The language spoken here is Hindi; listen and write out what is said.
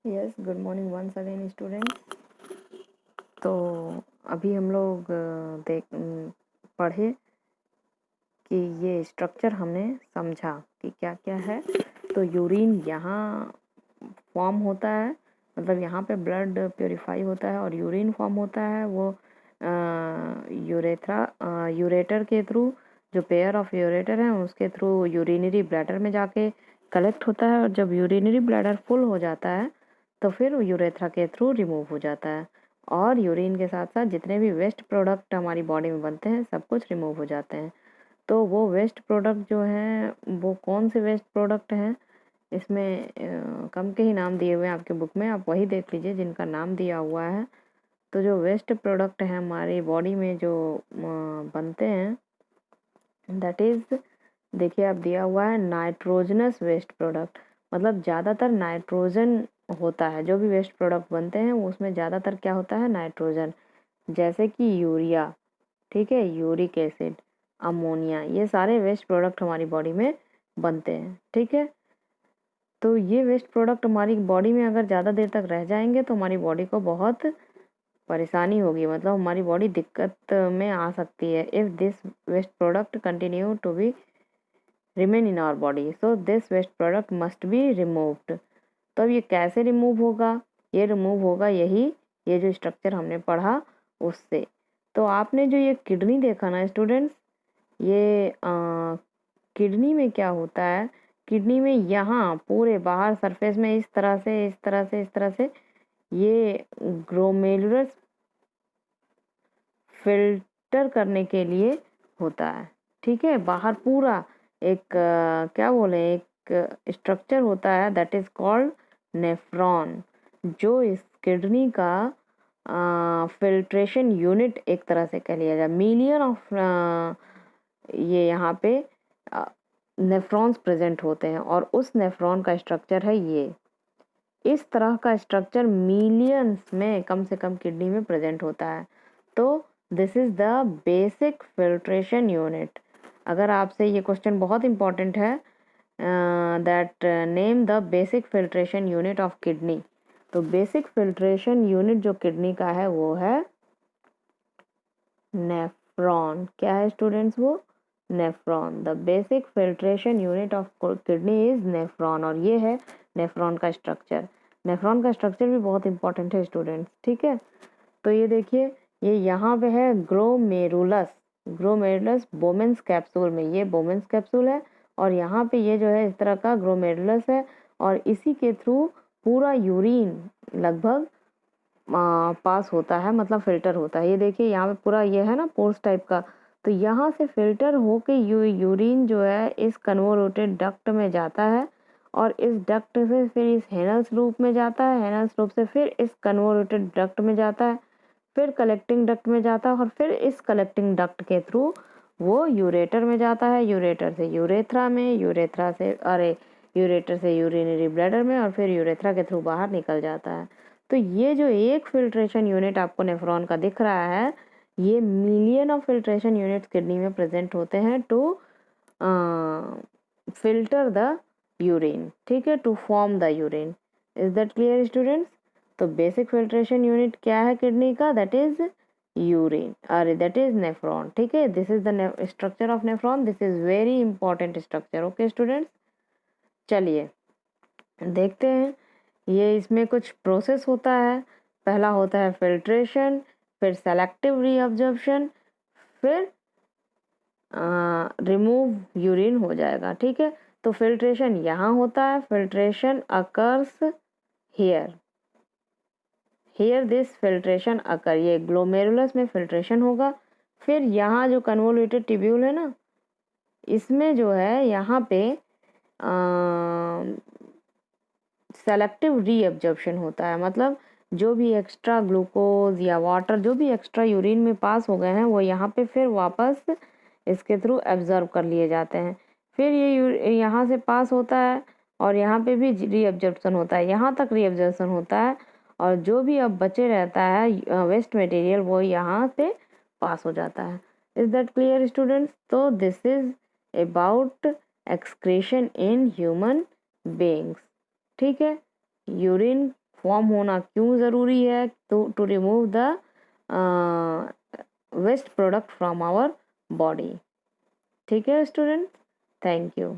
Yes, good morning once again students. तो अभी हम लोग पढ़े कि ये स्ट्रक्चर हमने समझा कि क्या क्या है। तो यूरिन यहाँ फॉर्म होता है, मतलब यहाँ पे ब्लड प्योरीफाई होता है और यूरिन फॉर्म होता है। वो यूरेटर के थ्रू, जो पेयर ऑफ यूरेटर हैं उसके थ्रू यूरिनरी ब्लैडर में जाके कलेक्ट होता है, और जब यूरिनरी ब्लैडर फुल हो जाता है तो फिर यूरेथ्रा के थ्रू रिमूव हो जाता है। और यूरिन के साथ साथ जितने भी वेस्ट प्रोडक्ट हमारी बॉडी में बनते हैं सब कुछ रिमूव हो जाते हैं। तो वो वेस्ट प्रोडक्ट जो हैं वो कौन से वेस्ट प्रोडक्ट हैं, इसमें कम के ही नाम दिए हुए हैं आपके बुक में, आप वही देख लीजिए जिनका नाम दिया हुआ है। तो जो वेस्ट प्रोडक्ट हैं हमारी बॉडी में जो बनते हैं, दैट इज़, देखिए आप दिया हुआ है नाइट्रोजनस वेस्ट प्रोडक्ट, मतलब ज़्यादातर नाइट्रोजन होता है। जो भी वेस्ट प्रोडक्ट बनते हैं उसमें ज़्यादातर क्या होता है, नाइट्रोजन। जैसे कि यूरिया, ठीक है, यूरिक एसिड, अमोनिया, ये सारे वेस्ट प्रोडक्ट हमारी बॉडी में बनते हैं, ठीक है। तो ये वेस्ट प्रोडक्ट हमारी बॉडी में अगर ज़्यादा देर तक रह जाएंगे तो हमारी बॉडी को बहुत परेशानी होगी, मतलब हमारी बॉडी दिक्कत में आ सकती है। If this waste product continue to be remain in our body, so this waste product must be removed. तो अब ये कैसे रिमूव होगा, ये रिमूव होगा ये जो स्ट्रक्चर हमने पढ़ा उससे। तो आपने जो ये किडनी देखा ना स्टूडेंट्स, ये किडनी में क्या होता है, किडनी में यहाँ पूरे बाहर सरफेस में इस तरह से इस तरह से इस तरह से ये ग्लोमेरुलस फिल्टर करने के लिए होता है, ठीक है। बाहर पूरा एक क्या बोले, एक स्ट्रक्चर होता है दैट इज कॉल्ड नेफ्रॉन, जो इस किडनी का फिल्ट्रेशन यूनिट एक तरह से कह लिया जाए। मिलियन ऑफ ये यहाँ पे नेफ्रॉन्स प्रेजेंट होते हैं, और उस नेफ्रॉन का स्ट्रक्चर है ये। इस तरह का स्ट्रक्चर मिलियंस में कम से कम किडनी में प्रेजेंट होता है। तो this is the basic filtration unit. अगर आपसे ये क्वेश्चन बहुत इंपॉर्टेंट है, that name the basic filtration unit of kidney, तो बेसिक फिल्ट्रेशन यूनिट जो किडनी का है वो है नेफ्रॉन। क्या है स्टूडेंट्स, वो nephron. The basic filtration unit of kidney is nephron, और ये है नेफ्रॉन का स्ट्रक्चर। नेफ्रॉन का स्ट्रक्चर भी बहुत इंपॉर्टेंट है स्टूडेंट्स, ठीक है। तो ये देखिए, ये यहाँ पे है ग्लोमेरुलस, ग्लोमेरुलस बोमेंस कैप्सूल में, ये बोमेंस कैप्सूल है, और यहाँ पे ये जो है इस तरह का ग्लोमेरुलस है, और इसी के थ्रू पूरा यूरिन लगभग पास होता है, मतलब फिल्टर होता है। ये देखिए यहाँ पे पूरा ये है ना पोर्स टाइप का, तो यहाँ से फिल्टर होके यूरिन जो है इस कन्वोल्यूटेड डक्ट में जाता है, और इस डक्ट से फिर इस हेनल्स लूप में जाता है, हेनल्स लूप से फिर इस कन्वोल्यूटेड डक्ट में जाता है, फिर कलेक्टिंग डक्ट में जाता है, और फिर इस कलेक्टिंग डक्ट के थ्रू वो यूरेटर में जाता है, यूरेटर से यूरेथ्रा में, यूरेथ्रा से यूरेटर से यूरिनरी ब्लैडर में, और फिर यूरेथ्रा के थ्रू बाहर निकल जाता है। तो ये जो एक फिल्ट्रेशन यूनिट आपको नेफ्रॉन का दिख रहा है, ये million of filtration units kidney में प्रेजेंट होते हैं टू फिल्टर द यूरिन, ठीक है, to form the urine. Is that clear students? तो बेसिक फिल्ट्रेशन यूनिट क्या है किडनी का, दैट इज यूरिन, अरे दैट इज नेफ्रॉन, ठीक है। This is the structure of nephron, this is very important structure, okay students. चलिए देखते हैं, ये इसमें कुछ प्रोसेस होता है। पहला होता है फिल्ट्रेशन, फिर सेलेक्टिव रीअब्जॉर्प्शन, फिर रिमूव यूरिन हो जाएगा, ठीक है। तो फिल्ट्रेशन यहाँ होता है, filtration occurs here, here this filtration occur, ये ग्लोमेरुलस में फिल्ट्रेशन होगा। फिर यहाँ जो कन्वोल्यूटेड ट्यूब्यूल है ना, इसमें जो है यहाँ पे सेलेक्टिव रीअब्जॉर्प्शन होता है, मतलब जो भी एक्स्ट्रा ग्लूकोज या वाटर, जो भी एक्स्ट्रा यूरिन में पास हो गए हैं वो यहाँ पे फिर वापस इसके थ्रू एब्जॉर्ब कर लिए जाते हैं। फिर ये यहाँ से पास होता है, और यहाँ पे भी रीअब्जॉर्प्शन होता है, यहाँ तक रीअब्जॉर्प्शन होता है, और जो भी अब बचे रहता है वेस्ट मटेरियल वो यहाँ से पास हो जाता है। Is that clear students? तो this is about excretion in human beings, ठीक है। यूरिन फॉर्म होना क्यों ज़रूरी है, तो to remove the waste product from our body. ठीक है स्टूडेंट, थैंक यू।